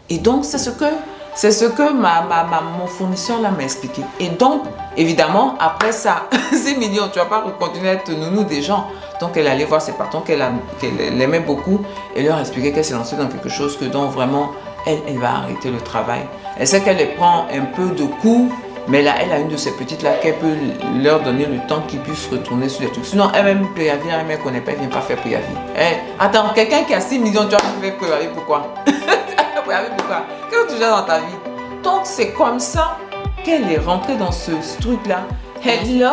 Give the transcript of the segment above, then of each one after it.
Et donc, c'est ce que mon fournisseur là m'a expliqué. Et donc, évidemment, après ça, 6 millions, tu vas pas continuer à être nounou des gens. Donc, elle allait voir ses patrons qu'elle aimait beaucoup et leur expliquer qu'elle s'est lancée dans quelque chose que donc vraiment, elle va arrêter le travail. Elle sait qu'elle les prend un peu de coups, mais là, elle a une de ces petites là qu'elle peut leur donner le temps qu'ils puissent retourner sur les trucs. Sinon, elle-même, préavis, elle ne connaît pas, elle ne vient pas faire préavis. Attends, quelqu'un qui a 6 millions, tu vas faire préavis, pourquoi? Pourquoi? Qu'est-ce que tu as dans ta vie? Donc, c'est comme ça qu'elle est rentrée dans ce truc-là. Hello,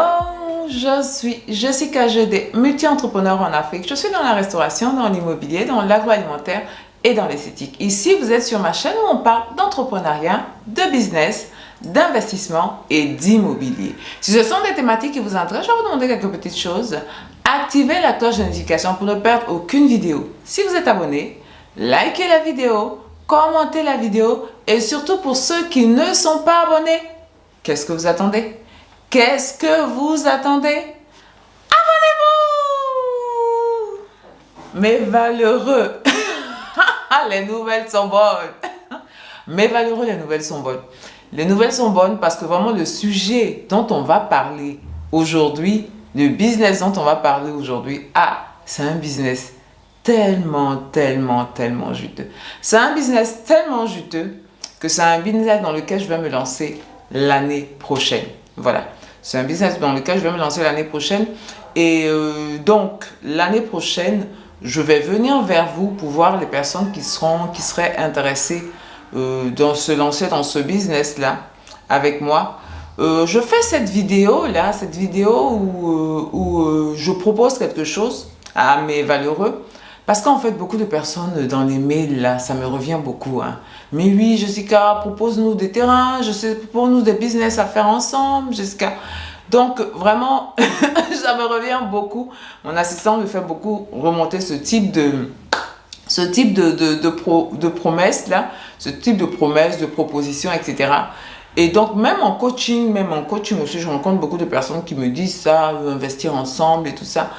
je suis Jessica Jedé, multi-entrepreneur en Afrique. Je suis dans la restauration, dans l'immobilier, dans l'agroalimentaire et dans l'esthétique. Ici, vous êtes sur ma chaîne où on parle d'entrepreneuriat, de business, d'investissement et d'immobilier. Si ce sont des thématiques qui vous intéressent, je vais vous demander quelques petites choses. Activez la cloche de notification pour ne perdre aucune vidéo. Si vous êtes abonné, likez la vidéo, commentez la vidéo et surtout pour ceux qui ne sont pas abonnés, qu'est-ce que vous attendez? Qu'est-ce que vous attendez? Abonnez-vous! Mes valeureux, les nouvelles sont bonnes. Mes valeureux, les nouvelles sont bonnes. Les nouvelles sont bonnes parce que vraiment le sujet dont on va parler aujourd'hui, le business dont on va parler aujourd'hui, c'est un business tellement juteux. C'est un business tellement juteux que c'est un business dans lequel je vais me lancer l'année prochaine. Voilà, c'est un business dans lequel je vais me lancer l'année prochaine. Et donc, l'année prochaine, je vais venir vers vous pour voir les personnes qui seraient intéressées de se lancer dans ce business-là avec moi. Je fais cette vidéo-là, où je propose quelque chose à mes valeureux. Parce qu'en fait, beaucoup de personnes dans les mails, là, ça me revient beaucoup. Hein. Mais oui, Jessica, propose-nous des terrains, propose-nous des business à faire ensemble, Jessica. Donc, vraiment, ça me revient beaucoup. Mon assistant me fait beaucoup remonter ce type de promesses-là, ce type de promesses, de propositions, etc. Et donc, même en coaching aussi, je rencontre beaucoup de personnes qui me disent ça, investir ensemble et tout ça.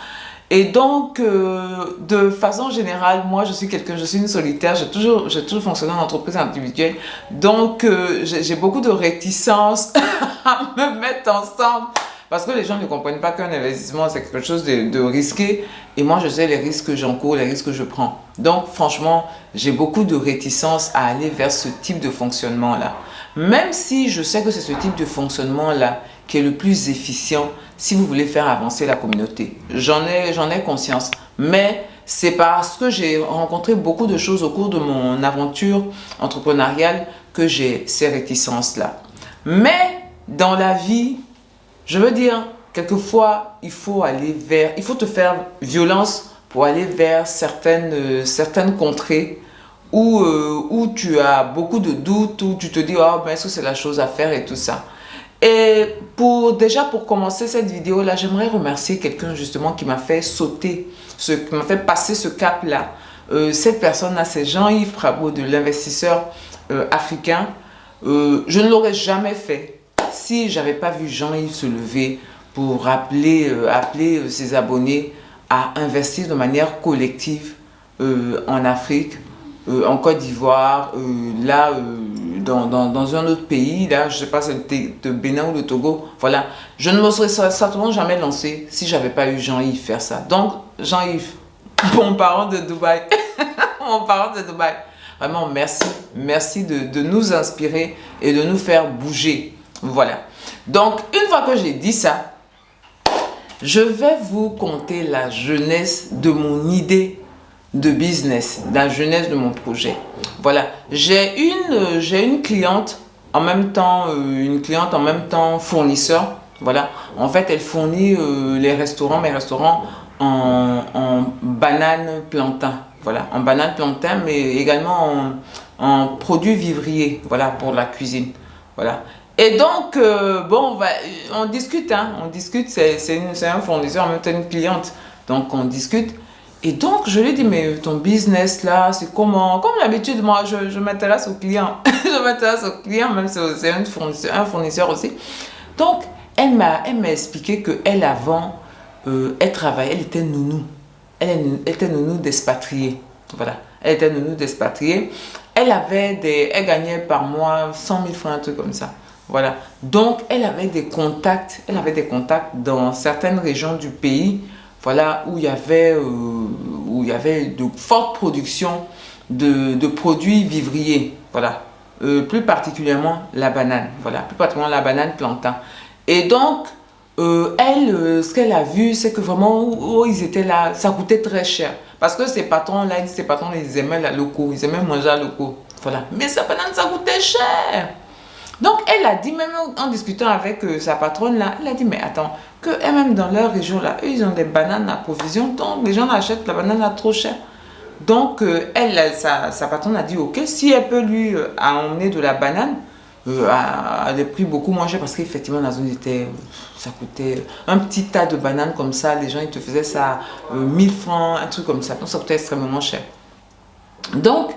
Et donc, de façon générale, moi, je suis une solitaire, j'ai toujours fonctionné en entreprise individuelle. Donc, j'ai beaucoup de réticence à me mettre ensemble. Parce que les gens ne comprennent pas qu'un investissement, c'est quelque chose de risqué. Et moi, je sais les risques que j'encours, les risques que je prends. Donc, franchement, j'ai beaucoup de réticence à aller vers ce type de fonctionnement-là. Même si je sais que c'est ce type de fonctionnement-là qui est le plus efficient si vous voulez faire avancer la communauté. J'en ai conscience. Mais c'est parce que j'ai rencontré beaucoup de choses au cours de mon aventure entrepreneuriale que j'ai ces réticences-là. Mais dans la vie, je veux dire, quelquefois, il faut te faire violence pour aller vers certaines contrées où tu as beaucoup de doutes, où tu te dis, oh, ben, est-ce que c'est la chose à faire et tout ça. Et pour commencer cette vidéo-là, j'aimerais remercier quelqu'un justement qui m'a fait sauter, qui m'a fait passer ce cap-là. Cette personne-là, c'est Jean-Yves Prabo de l'investisseur africain. Je ne l'aurais jamais fait si je n'avais pas vu Jean-Yves se lever pour appeler ses abonnés à investir de manière collective en Afrique, en Côte d'Ivoire, dans un autre pays, là, je ne sais pas, c'est de Bénin ou le Togo. Voilà, je ne me serais certainement jamais lancé si je n'avais pas eu Jean-Yves faire ça. Donc, Jean-Yves, mon parent de Dubaï, vraiment merci de nous inspirer et de nous faire bouger. Voilà. Donc, une fois que j'ai dit ça, je vais vous conter la jeunesse de mon idée de business, la jeunesse de mon projet. Voilà. J'ai une cliente en même temps, fournisseur. Voilà. En fait, elle fournit mes restaurants en banane plantain. Voilà. En banane plantain, mais également en produits vivriers. Voilà, pour la cuisine. Voilà. Et donc, on discute, c'est un fournisseur, en même temps une cliente, donc on discute. Et donc, je lui dis, mais ton business là, c'est comment? Comme d'habitude, moi, je m'intéresse aux clients, même si c'est un fournisseur aussi. Donc, elle m'a expliqué qu'elle, avant, elle était nounou. Elle était nounou d'expatriés. Voilà, elle était nounou d'expatriés. elle gagnait par mois 100 000 francs, un truc comme ça. Voilà. Donc, elle avait des contacts dans certaines régions du pays, voilà, où il y avait de fortes productions de produits vivriers, voilà. Plus particulièrement la banane, voilà, plus particulièrement la banane plantain. Et donc, ce qu'elle a vu, c'est que vraiment, où ils étaient là, ça coûtait très cher. Parce que ces patrons-là, ils aimaient la loco, ils aimaient manger à loco. Voilà. Mais sa banane, ça coûtait cher. Donc, elle a dit, même en discutant avec sa patronne-là, elle a dit, mais attends, que même dans leur région-là, eux, ils ont des bananes à provision, donc les gens achètent la banane à trop cher. Donc, sa patronne a dit, ok, si elle peut lui emmener de la banane, à des prix beaucoup moins chers, parce qu'effectivement, la zone ça coûtait un petit tas de bananes comme ça, les gens, ils te faisaient ça 1000 francs, un truc comme ça, donc ça coûtait extrêmement cher. Donc,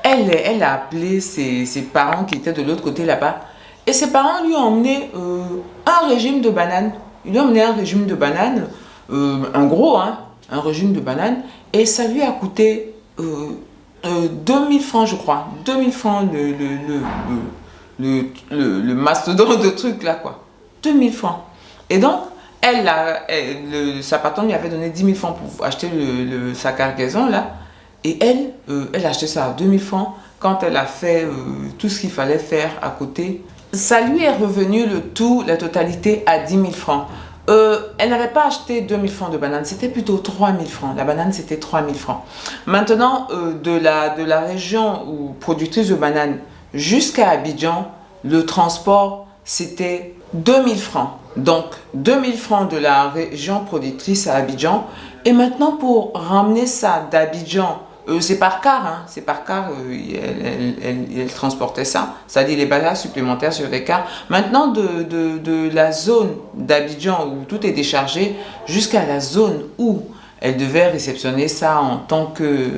elle a appelé ses parents qui étaient de l'autre côté là-bas. Et ses parents lui ont emmené un régime de bananes. Ils lui ont emmené un régime de bananes, un gros, hein, un régime de bananes. Et ça lui a coûté 2000 francs, je crois. 2000 francs le mastodonte de trucs là, quoi. 2000 francs. Et donc, sa patronne lui avait donné 10 000 francs pour acheter sa cargaison là. Et elle a acheté ça à 2000 francs. Quand elle a fait tout ce qu'il fallait faire à côté, ça lui est revenu la totalité à 10 000 francs. Elle n'avait pas acheté 2000 francs de banane, c'était plutôt 3000 francs. La banane, c'était 3000 francs. Maintenant, de la région productrice de bananes jusqu'à Abidjan, le transport, c'était 2000 francs. Donc, 2000 francs de la région productrice à Abidjan. Et maintenant, pour ramener ça d'Abidjan, c'est par car, hein, c'est par car, elle transportait ça, c'est-à-dire les bagages supplémentaires sur les cars. Maintenant, de la zone d'Abidjan où tout est déchargé jusqu'à la zone où elle devait réceptionner ça en tant que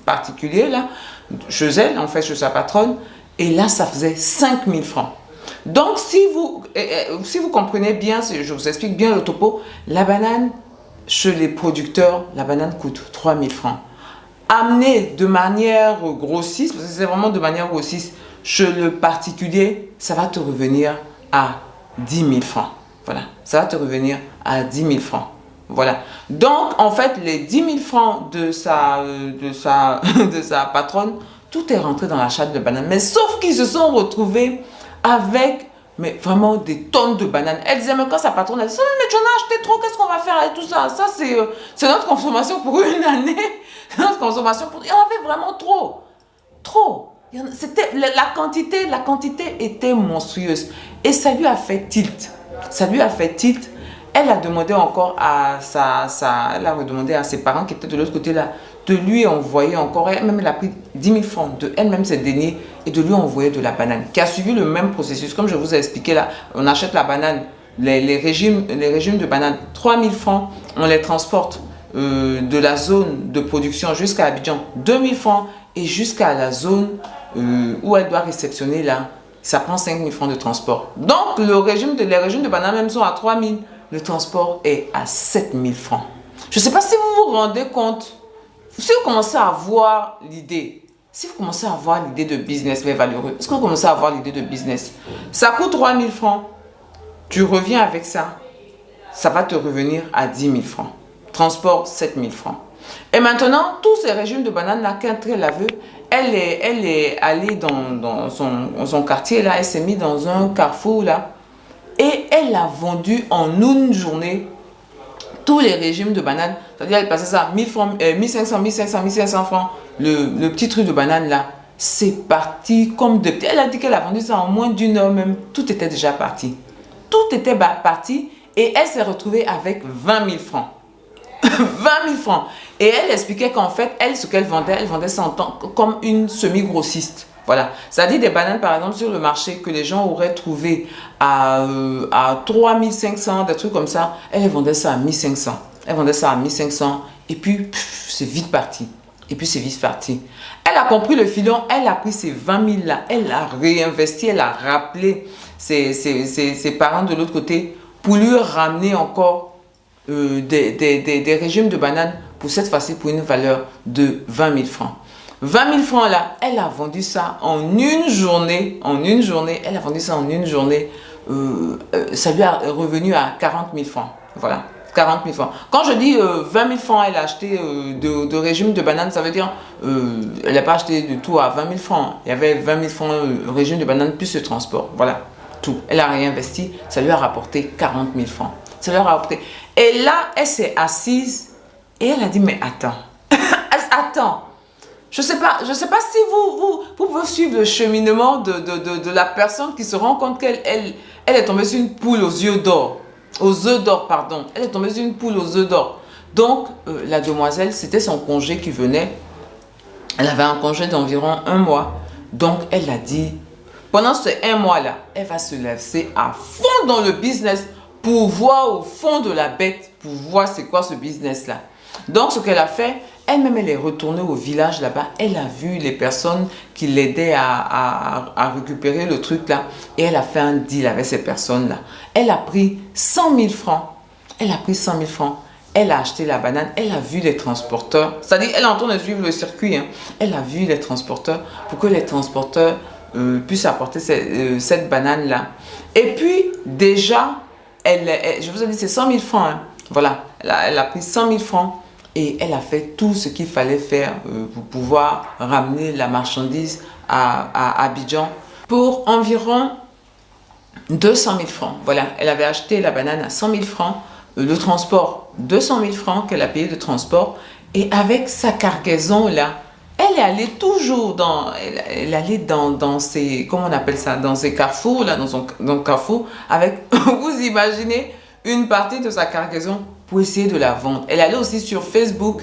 particulier, là, chez elle, en fait, chez sa patronne, et là, ça faisait 5000 francs. Donc, si vous comprenez bien, je vous explique bien le topo, la banane, chez les producteurs, la banane coûte 3000 francs. Amenée de manière grossiste, parce que c'est vraiment de manière grossiste, chez le particulier, ça va te revenir à 10 000 francs. Voilà, ça va te revenir à 10 000 francs. Voilà. Donc, en fait, les 10 000 francs de sa patronne, tout est rentré dans l'achat de bananes. Mais sauf qu'ils se sont retrouvés avec vraiment des tonnes de bananes. Elle disait, mais quand sa patronne a dit, mais tu en as acheté trop, qu'est-ce qu'on va faire avec tout ça? Ça, c'est notre consommation pour une année. C'est notre consommation pour... Il y en avait vraiment trop. Trop. La quantité était monstrueuse. Et ça lui a fait tilt. Ça lui a fait tilt. Elle a demandé encore elle a redemandé à ses parents qui étaient de l'autre côté là, de lui envoyer encore, elle-même elle a pris 10 000 francs de elle-même ses deniers et de lui envoyer de la banane, qui a suivi le même processus. Comme je vous ai expliqué là, on achète la banane, les régimes de banane, 3 000 francs, on les transporte de la zone de production jusqu'à Abidjan, 2 000 francs, et jusqu'à la zone où elle doit réceptionner là, ça prend 5 000 francs de transport. Donc les régimes de banane même sont à 3 000, le transport est à 7 000 francs. Je ne sais pas si vous vous rendez compte. Si vous commencez à avoir l'idée, de business mais valeureux, est-ce que vous commencez à avoir l'idée de business? Ça coûte 3 000 francs, tu reviens avec ça, ça va te revenir à 10 000 francs. Transport, 7 000 francs. Et maintenant, tous ces régimes de bananes là, quand elle a vu, elle est allée dans son quartier là, elle s'est mise dans un carrefour là, et elle a vendu en une journée tous les régimes de bananes. C'est-à-dire elle passait ça 1000 francs, 1500 francs. Le petit truc de banane là, c'est parti comme de petits. Elle a dit qu'elle a vendu ça en moins d'une heure même. Tout était déjà parti. Tout était parti et elle s'est retrouvée avec 20 000 francs. 20 000 francs. Et elle expliquait qu'en fait, ce qu'elle vendait ça comme une semi-grossiste. Voilà. C'est-à-dire des bananes, par exemple, sur le marché que les gens auraient trouvé à 3 500, des trucs comme ça. Elle vendait ça à 1500. Elle vendait ça à 1500 et puis c'est vite parti. Elle a compris le filon, elle a pris ces 20 000 là, elle a réinvesti, elle a rappelé ses parents de l'autre côté pour lui ramener encore des régimes de bananes pour cette fois-ci pour une valeur de 20 000 francs. 20 000 francs là, elle a vendu ça en une journée. Elle a vendu ça en une journée. Ça lui a revenu à 40 000 francs. Voilà, 40 000 francs. Quand je dis 20 000 francs, elle a acheté de régime de banane, ça veut dire elle n'a pas acheté de tout à 20 000 francs. Il y avait 20 000 francs régime de banane plus le transport. Voilà, tout. Elle a réinvesti, ça lui a rapporté 40 000 francs. Ça lui a rapporté. Et là, elle s'est assise et elle a dit, mais attends, attends. Je ne sais pas si vous pouvez suivre le cheminement de la personne qui se rend compte qu'elle est tombée sur une poule aux œufs d'or. Aux œufs d'or, pardon. Elle est tombée sur une poule aux œufs d'or. Donc, la demoiselle, c'était son congé qui venait. Elle avait un congé d'environ 1 mois. Donc, elle a dit, pendant ce 1 mois-là, elle va se lancer à fond dans le business pour voir au fond de la bête, pour voir c'est quoi ce business-là. Donc, ce qu'elle a fait, elle-même, elle est retournée au village là-bas. Elle a vu les personnes qui l'aidaient à récupérer le truc là. Et elle a fait un deal avec ces personnes-là. Elle a pris 100 000 francs. Elle a pris 100 000 francs. Elle a acheté la banane. Elle a vu les transporteurs. C'est-à-dire, elle est en train de suivre le circuit. Hein. Elle a vu les transporteurs pour que les transporteurs puissent apporter cette banane-là. Et puis, déjà, je vous ai dit, c'est 100 000 francs. Hein. Voilà, elle a pris 100 000 francs. Et elle a fait tout ce qu'il fallait faire pour pouvoir ramener la marchandise à Abidjan pour environ 200 000 francs. Voilà, elle avait acheté la banane à 100 000 francs, le transport 200 000 francs qu'elle a payé de transport. Et avec sa cargaison là, elle est allée toujours elle allait dans ces, comment on appelle ça, dans ces carrefours là, dans le carrefour avec, vous imaginez, une partie de sa cargaison pour essayer de la vendre. Elle allait aussi sur Facebook,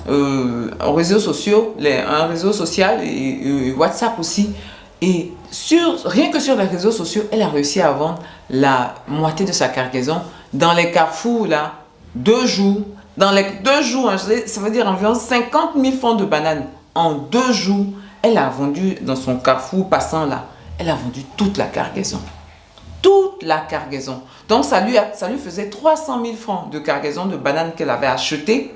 en réseaux sociaux, un réseau social et WhatsApp aussi. Et rien que sur les réseaux sociaux, elle a réussi à vendre la moitié de sa cargaison. Dans les carrefours, là, 2 jours, dans les 2 jours, ça veut dire environ 50 000 francs de bananes. En 2 jours, elle a vendu dans son carrefour passant là, elle a vendu toute la cargaison. Toute la cargaison. Donc, ça lui faisait 300 000 francs de cargaison de bananes qu'elle avait acheté.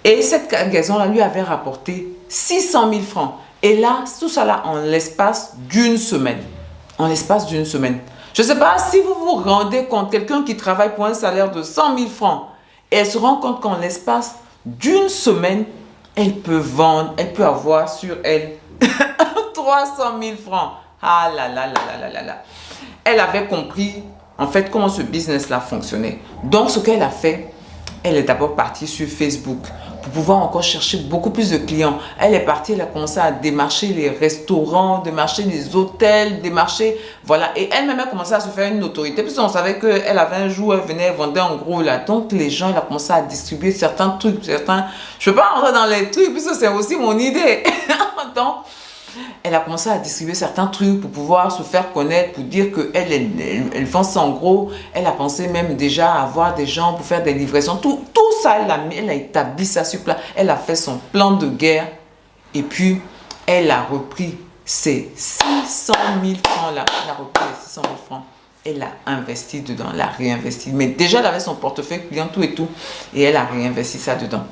Et cette cargaison-là lui avait rapporté 600 000 francs. Et là, tout ça là en l'espace d'une semaine. En l'espace d'une semaine. Je ne sais pas si vous vous rendez compte, quelqu'un qui travaille pour un salaire de 100 000 francs, et elle se rend compte qu'en l'espace d'une semaine, elle peut vendre, elle peut avoir sur elle 300 000 francs. Ah là là là là là là là. Elle avait compris en fait comment ce business-là fonctionnait. Donc, ce qu'elle a fait, elle est d'abord partie sur Facebook pour pouvoir encore chercher beaucoup plus de clients. Elle est partie, elle a commencé à démarcher les restaurants, démarcher les hôtels, démarcher, voilà. Et elle-même a commencé à se faire une autorité, puisqu'on savait qu'elle avait un jour, elle venait, elle vendait en gros là. Donc, les gens, elle a commencé à distribuer certains trucs, certains... Je ne peux pas rentrer dans les trucs, puisque c'est aussi mon idée. Donc, elle a commencé à distribuer certains trucs pour pouvoir se faire connaître, pour dire qu'elle vend ça en gros. Elle a pensé même déjà à avoir des gens pour faire des livraisons. Tout ça, elle a établi ça sur place. Elle a fait son plan de guerre. Et puis, elle a repris ces 600 000 francs là. Elle a repris les 600 000 francs. Elle a investi dedans, elle a réinvesti. Mais déjà, elle avait son portefeuille client, tout et tout. Et elle a réinvesti ça dedans.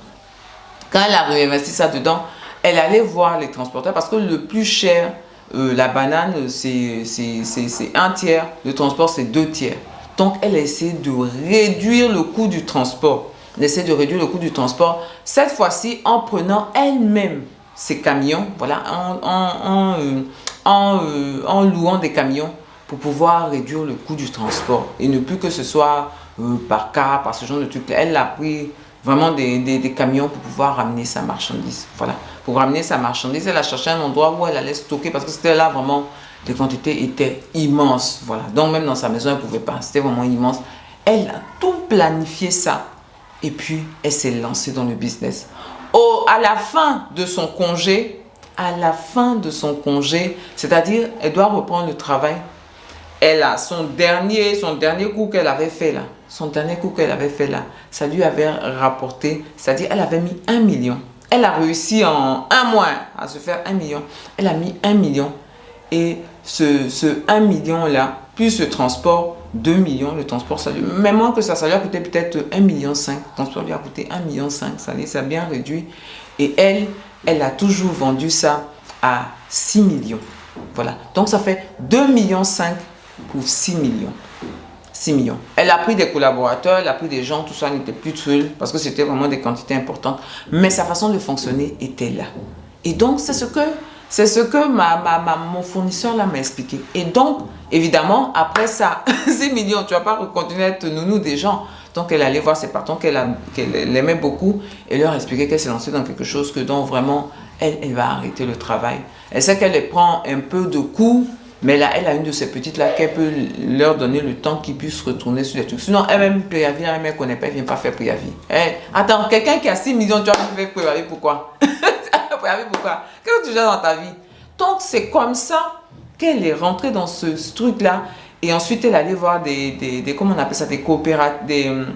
Quand elle a réinvesti ça dedans, elle allait voir les transporteurs parce que le plus cher, la banane, c'est 1/3. Le transport, c'est 2/3. Donc, elle a essayé de réduire le coût du transport. Elle essaie de réduire le coût du transport. Cette fois-ci, en prenant elle-même ses camions, voilà, en louant des camions pour pouvoir réduire le coût du transport. Et ne plus que ce soit par car, par ce genre de truc. Elle a pris vraiment des camions pour pouvoir ramener sa marchandise. Voilà. Pour ramener sa marchandise, elle a cherché un endroit où elle allait stocker parce que c'était là vraiment, les quantités étaient immenses. Voilà. Donc même dans sa maison, elle ne pouvait pas. C'était vraiment immense. Elle a tout planifié ça. Et puis, elle s'est lancée dans le business. À la fin de son congé, c'est-à-dire, elle doit reprendre le travail. Elle a son dernier coup qu'elle avait fait là. Ça lui avait rapporté, c'est-à-dire, elle avait mis 1 million. Elle a réussi en 1 mois à se faire 1 million. Elle a mis 1 million. Et ce 1 million là, plus le transport, 2 millions, le transport, ça lui, même moins que ça lui a coûté peut-être 1,5 million. Le transport lui a coûté 1,5 million, ça a bien réduit. Et elle elle a toujours vendu ça à 6 millions. Voilà. Donc, ça fait 2,5 millions pour 6 millions. 6 millions. Elle a pris des collaborateurs, elle a pris des gens, tout ça, elle n'était plus seule parce que c'était vraiment des quantités importantes. Mais sa façon de fonctionner était là. Et donc, c'est ce que mon fournisseur là m'a expliqué. Et donc, évidemment, après ça, 6 millions, tu ne vas pas continuer à être nounou des gens. Donc, elle allait voir ses patrons qu'elle aimait beaucoup et leur expliquer qu'elle s'est lancée dans quelque chose que donc vraiment, elle va arrêter le travail. Elle sait qu'elle les prend un peu de coups, mais là, elle a une de ces petites-là qu'elle peut leur donner le temps qu'ils puissent retourner sur les trucs. Sinon, elle-même, préavis, elle ne connaît pas, elle ne vient pas faire préavis. Attends, quelqu'un qui a 6 millions, tu vas faire préavis, pourquoi? Préavis, pourquoi? Qu'est-ce que tu as dans ta vie? Donc, c'est comme ça qu'elle est rentrée dans ce truc-là. Et ensuite, elle allait voir comment on appelle ça, des coopératives.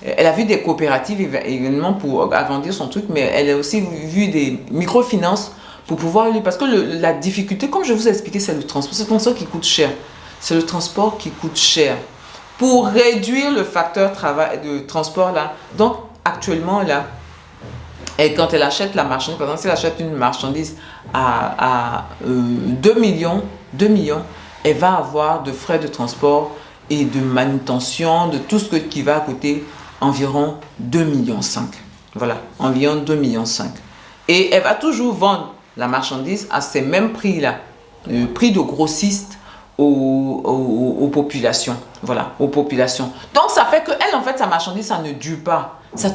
Elle a vu des coopératives également pour agrandir son truc, mais elle a aussi vu des microfinances pour pouvoir lui... Parce que la difficulté, comme je vous ai expliqué, c'est le transport. C'est le transport qui coûte cher. C'est le transport qui coûte cher. Pour réduire le facteur de transport, là, donc actuellement, là, et quand elle achète la marchandise, par exemple, si elle achète une marchandise à 2 millions, elle va avoir de frais de transport et de manutention, de tout ce qui va coûter environ 2,5 millions. Voilà, environ 2,5 millions. Et elle va toujours vendre la marchandise à ces mêmes prix-là, prix de grossiste aux populations. Voilà, aux populations. Donc, ça fait que elle, en fait, sa marchandise, ça ne dure pas. Ça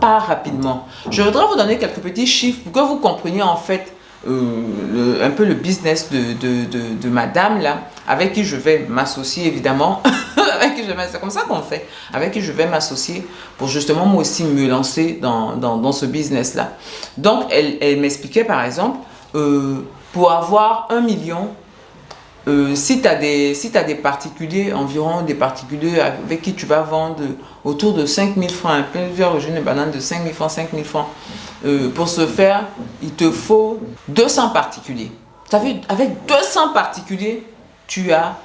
part rapidement. Je voudrais vous donner quelques petits chiffres pour que vous compreniez, en fait, un peu le business de madame, là, avec qui je vais m'associer, évidemment. C'est comme ça qu'on fait. Avec qui je vais m'associer pour justement, moi aussi, me lancer dans ce business-là. Donc, elle m'expliquait, par exemple, pour avoir 1 million, si tu as des particuliers, environ des particuliers avec qui tu vas vendre autour de 5 000 francs, plusieurs régions de bananes de 5 000 francs, 5 000 francs, pour ce faire, il te faut 200 particuliers. Tu as vu, avec 200 particuliers, tu as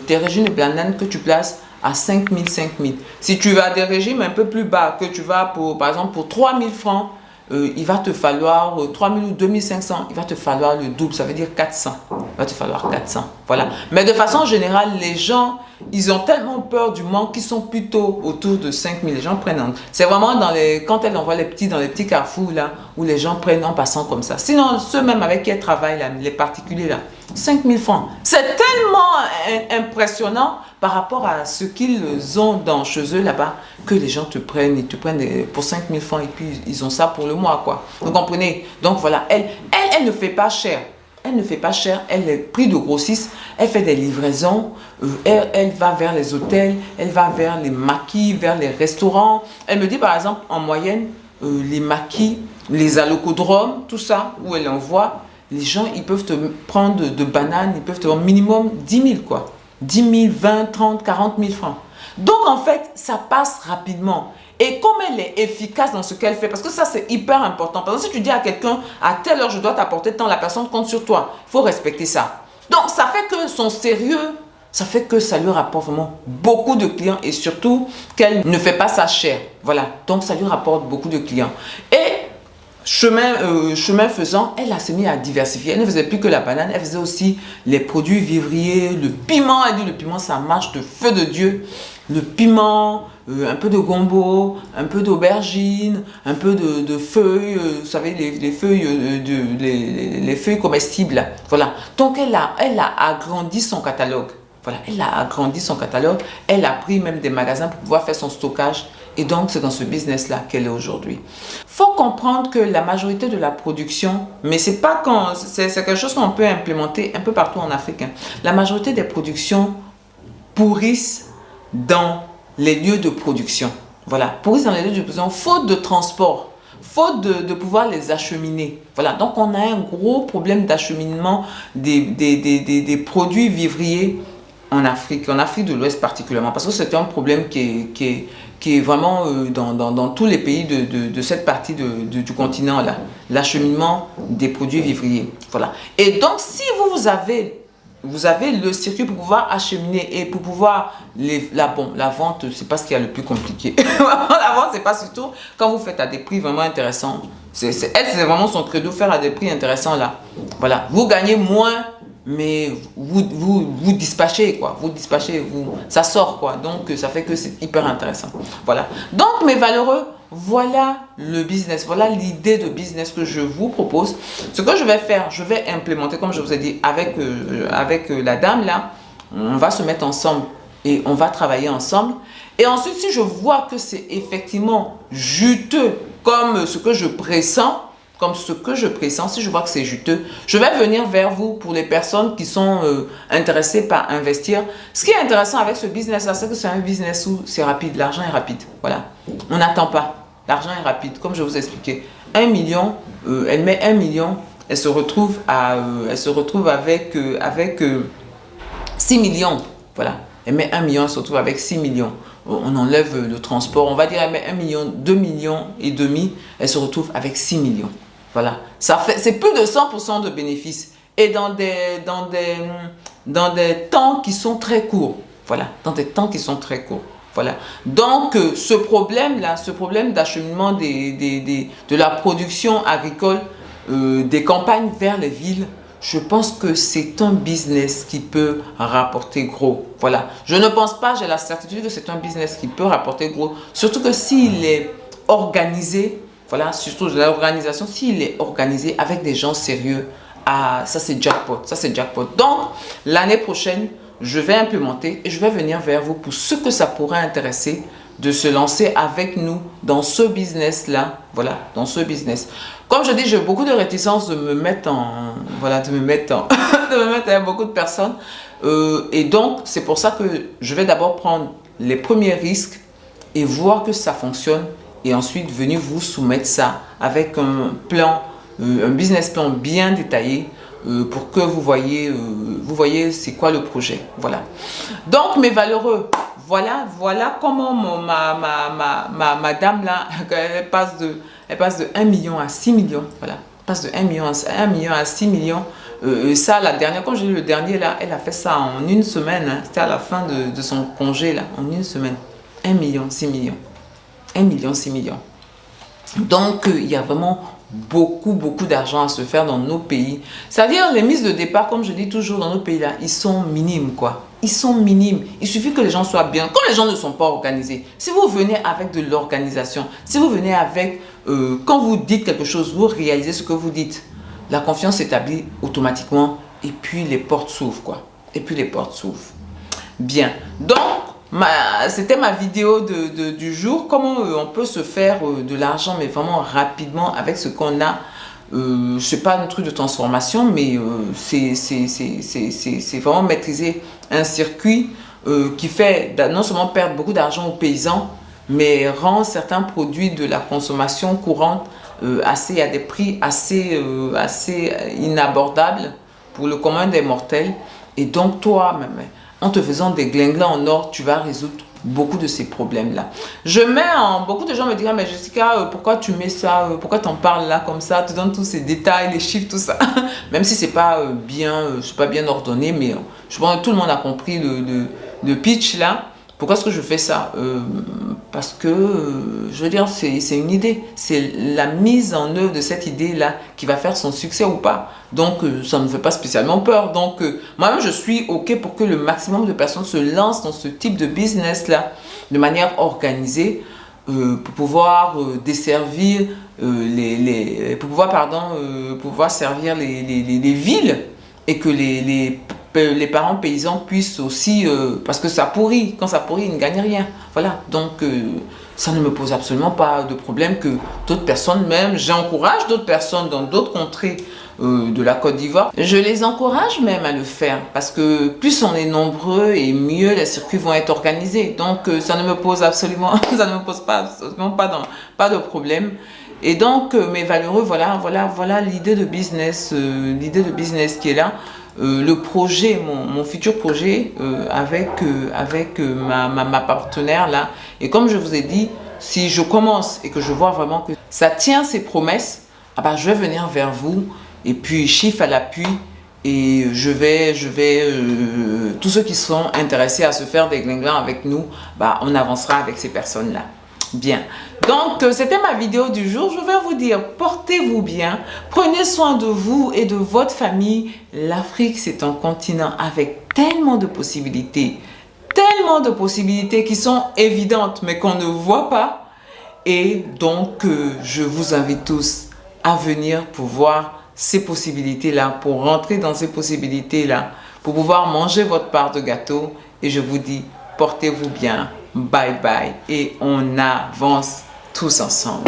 tes régimes de bananes que tu places à 5 000, 5 000. Si tu as des régimes un peu plus bas, que tu vas par exemple pour 3 000 francs, il va te falloir 3 000 ou 2 500, il va te falloir le double, ça veut dire 400. Il va te falloir 400. Voilà. Mais de façon générale, les gens, ils ont tellement peur du manque qu'ils sont plutôt autour de 5 000. Les gens prennent. C'est vraiment quand elle envoie dans les petits carrefours là, où les gens prennent en passant comme ça. Sinon, ceux même avec qui elle travaille, là, les particuliers là, 5 000 francs. C'est tellement impressionnant par rapport à ce qu'ils ont chez eux là-bas, que les gens ils te prennent pour 5 000 francs et puis ils ont ça pour le mois, quoi. Vous comprenez? Donc voilà, elle ne fait pas cher. Elle ne fait pas cher, elle est prix de grossiste, elle fait des livraisons, elle va vers les hôtels, elle va vers les maquis, vers les restaurants. Elle me dit par exemple, en moyenne, les maquis, les allocodromes, tout ça, où elle envoie, les gens, ils peuvent te prendre de bananes, ils peuvent te vendre minimum 10 000, quoi. 10 000, 20, 30, 40 000 francs. Donc, en fait, ça passe rapidement. Et comme elle est efficace dans ce qu'elle fait, parce que ça, c'est hyper important. Par exemple, si tu dis à quelqu'un, à telle heure, je dois t'apporter tant, la personne compte sur toi. Il faut respecter ça. Donc, ça fait que son sérieux, ça fait que ça lui rapporte vraiment beaucoup de clients et surtout qu'elle ne fait pas ça cher. Voilà. Donc, ça lui rapporte beaucoup de clients. Et chemin faisant, elle s'est mise à diversifier. Elle ne faisait plus que la banane, elle faisait aussi les produits vivriers, le piment. Elle dit le piment, ça marche de feu de Dieu. Le piment, un peu de gombo, un peu d'aubergine, un peu de feuilles, vous savez, les feuilles comestibles. Là. Voilà. Donc, elle a agrandi son catalogue. Voilà, elle a agrandi son catalogue. Elle a pris même des magasins pour pouvoir faire son stockage. Et donc, c'est dans ce business-là qu'elle est aujourd'hui. Il faut comprendre que la majorité de la production, mais c'est quelque chose qu'on peut implémenter un peu partout en Afrique. Hein. La majorité des productions pourrissent dans les lieux de production. Voilà, pourrissent dans les lieux de production, faute de transport, faute de pouvoir les acheminer. Voilà, donc on a un gros problème d'acheminement des produits vivriers en Afrique de l'Ouest particulièrement, parce que c'est un problème qui est vraiment dans tous les pays de cette partie du continent là, l'acheminement des produits vivriers. Voilà. Et donc, si vous avez le circuit pour pouvoir acheminer et pour pouvoir la vente, c'est pas ce qui est le plus compliqué. La vente, c'est pas surtout quand vous faites à des prix vraiment intéressants. Elle, c'est vraiment son credo, faire à des prix intéressants là. Voilà, vous gagnez moins, mais vous dispatchez quoi, ça sort quoi, donc ça fait que c'est hyper intéressant. Voilà, donc mes valeureux, voilà le business, voilà l'idée de business que je vous propose. Ce que je vais faire, je vais implémenter, comme je vous ai dit, avec la dame là, on va se mettre ensemble et on va travailler ensemble. Et ensuite, si je vois que c'est effectivement juteux comme ce que je pressens, si je vois que c'est juteux, je vais venir vers vous pour les personnes qui sont intéressées par investir. Ce qui est intéressant avec ce business-là, c'est que c'est un business où c'est rapide, l'argent est rapide. Voilà, on n'attend pas, l'argent est rapide, comme je vous ai expliqué. 1 million, elle met 1 million, elle se retrouve avec 6 millions. Voilà, elle met 1 million, elle se retrouve avec 6 millions. On enlève le transport, on va dire elle met 1 million, 2 millions et demi, elle se retrouve avec 6 millions. Voilà, c'est plus de 100% de bénéfices et dans des temps qui sont très courts. Voilà, dans des temps qui sont très courts. Voilà. Donc, ce problème d'acheminement de la production agricole des campagnes vers les villes, je pense que c'est un business qui peut rapporter gros. Voilà. Je ne pense pas, j'ai la certitude que c'est un business qui peut rapporter gros. Surtout que s'il est organisé, voilà, surtout de l'organisation, s'il est organisé avec des gens sérieux, ah, ça c'est jackpot. Ça c'est jackpot. Donc, l'année prochaine, je vais implémenter et je vais venir vers vous pour ce que ça pourrait intéresser de se lancer avec nous dans ce business-là. Voilà, dans ce business. Comme je dis, j'ai beaucoup de réticence de me mettre en... Voilà, de me mettre avec beaucoup de personnes. Et donc, c'est pour ça que je vais d'abord prendre les premiers risques et voir que ça fonctionne. Et ensuite, venir vous soumettre ça avec un plan, un business plan bien détaillé pour que vous voyez c'est quoi le projet. Voilà. Donc, mes valeureux, voilà comment ma dame là, elle passe de 1 million à 6 millions. Voilà. Elle passe de 1 million à 6 millions. Ça, la dernière, quand j'ai lu le dernier là, elle a fait ça en une semaine. Hein. C'était à la fin de son congé là, en une semaine. 1 million, 6 millions. 1 million, 6 millions. Donc, il y a vraiment beaucoup d'argent à se faire dans nos pays. C'est-à-dire, les mises de départ, comme je dis toujours dans nos pays-là, ils sont minimes, quoi. Ils sont minimes. Il suffit que les gens soient bien. Quand les gens ne sont pas organisés, si vous venez avec de l'organisation, si vous venez avec, quand vous dites quelque chose, vous réalisez ce que vous dites, la confiance s'établit automatiquement et puis les portes s'ouvrent, quoi. Et puis les portes s'ouvrent. Bien. Donc, c'était ma vidéo du jour. Comment on peut se faire de l'argent, mais vraiment rapidement avec ce qu'on a. C'est pas un truc de transformation, mais c'est vraiment maîtriser un circuit qui fait non seulement perdre beaucoup d'argent aux paysans, mais rend certains produits de la consommation courante à des prix assez inabordables pour le commun des mortels. Et donc toi-même, en te faisant des glinglins en or, tu vas résoudre beaucoup de ces problèmes-là. Beaucoup de gens me diront, mais Jessica, pourquoi tu mets ça, pourquoi tu en parles là comme ça, tu donnes tous ces détails, les chiffres, tout ça. Même si c'est pas bien ordonné, mais je pense que tout le monde a compris le pitch là. Pourquoi est-ce que je fais ça? Parce que, je veux dire, c'est une idée. C'est la mise en œuvre de cette idée-là qui va faire son succès ou pas. Donc, ça ne me fait pas spécialement peur. Donc, moi-même, je suis OK pour que le maximum de personnes se lancent dans ce type de business-là de manière organisée pour pouvoir desservir pouvoir servir les villes et que les parents paysans puissent aussi, parce que ça pourrit, quand ça pourrit, ils ne gagnent rien. Voilà, donc ça ne me pose absolument pas de problème que d'autres personnes, même, j'encourage d'autres personnes dans d'autres contrées de la Côte d'Ivoire, je les encourage même à le faire, parce que plus on est nombreux et mieux les circuits vont être organisés. Donc ça ne me pose absolument, ça ne me pose absolument pas de problème. Et donc mes valeureux, voilà l'idée de business qui est là. Le projet, mon futur projet avec ma partenaire là. Et comme je vous ai dit, si je commence et que je vois vraiment que ça tient ses promesses, ah ben, je vais venir vers vous et puis chiffre à l'appui et je vais tous ceux qui sont intéressés à se faire des glinglins avec nous, bah, on avancera avec ces personnes là. Bien. Donc, c'était ma vidéo du jour. Je vais vous dire, portez-vous bien, prenez soin de vous et de votre famille. L'Afrique, c'est un continent avec tellement de possibilités qui sont évidentes, mais qu'on ne voit pas. Et donc, je vous invite tous à venir pour voir ces possibilités-là, pour rentrer dans ces possibilités-là, pour pouvoir manger votre part de gâteau. Et je vous dis, portez-vous bien. Bye bye. Et on avance tous ensemble.